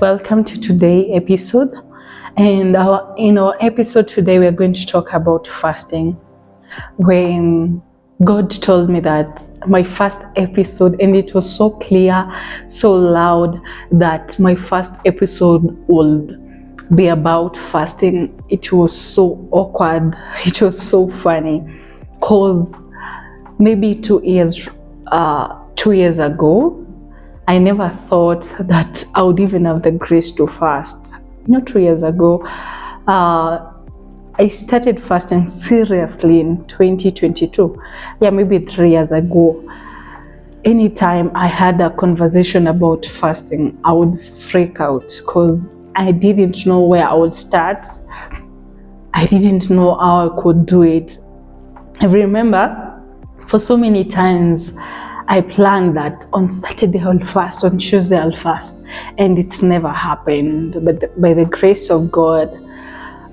Welcome to today's episode, and in our episode today we're going to talk about fasting. When God told me that my first episode, and it was so clear, so loud, that my first episode would be about fasting, it was so awkward, it was so funny, because maybe 2 years ago I never thought that I would even have the grace to fast. 2 years ago, I started fasting seriously in 2022. Yeah, maybe 3 years ago. Anytime I had a conversation about fasting, I would freak out because I didn't know where I would start. I didn't know how I could do it. I remember for so many times I planned that on Saturday I'll fast, on Tuesday I'll fast, and it's never happened. But by the grace of God,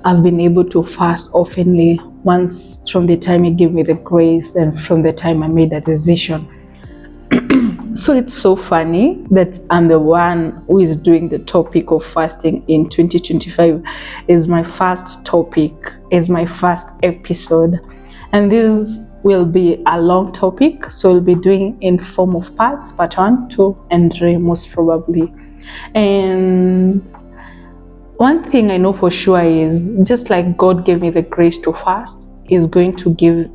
I've been able to fast oftenly, once from the time He gave me the grace and from the time I made a decision. So it's so funny that I'm the one who is doing the topic of fasting in 2025. Is my first topic, is my first episode, and this will be a long topic, so we'll be doing in form of parts, part 1, 2, and 3 most probably. And one thing I know for sure is, just like God gave me the grace to fast, He's going to give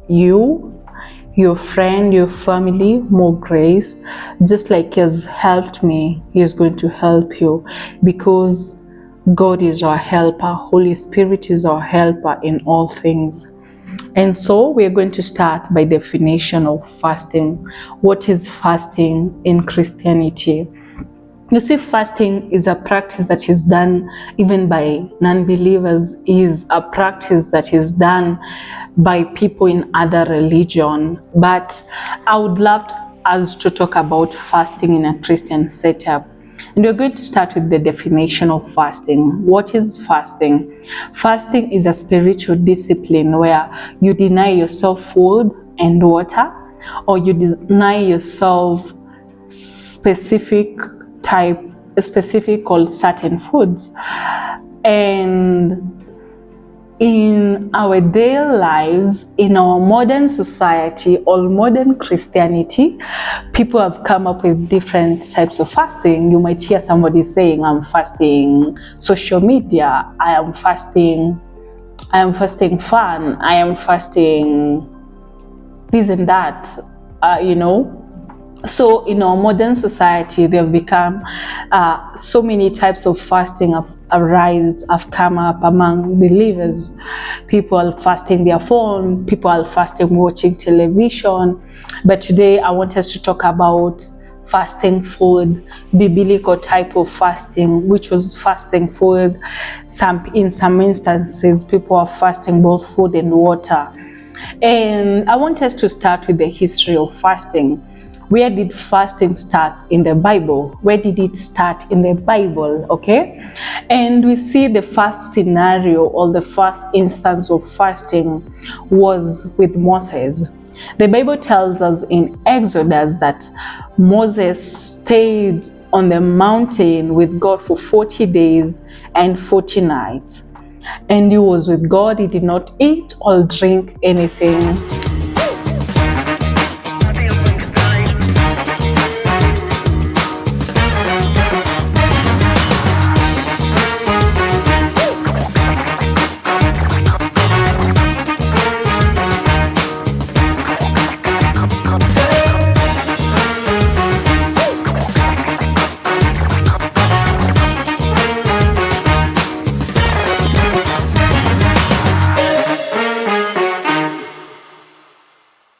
you, your friend, your family more grace. Just like He has helped me, He's going to help you, because God is our helper. Holy Spirit is our helper in all things. And so we're going to start by definition of fasting. What is fasting in Christianity? You see, fasting is a practice that is done even by non-believers, is a practice that is done by people in other religion. But I would love us to talk about fasting in a Christian setup. And we're going to start with the definition of fasting. What is fasting? Fasting is a spiritual discipline where you deny yourself food and water, or you deny yourself specific or certain foods. And in our daily lives, in our modern society or modern Christianity, people have come up with different types of fasting. You might hear somebody saying, I'm fasting social media, I am fasting fun, I am fasting this and that, So in our modern society, there have become so many types of fasting have come up among believers. People are fasting their phone, people are fasting watching television. But today I want us to talk about fasting food, biblical type of fasting, which was fasting food. In some instances, people are fasting both food and water. And I want us to start with the history of fasting. Where did fasting start in the Bible? Where did it start in the Bible? Okay? And we see the first scenario, or the first instance of fasting, was with Moses. The Bible tells us in Exodus that Moses stayed on the mountain with God for 40 days and 40 nights. And he was with God. He did not eat or drink anything.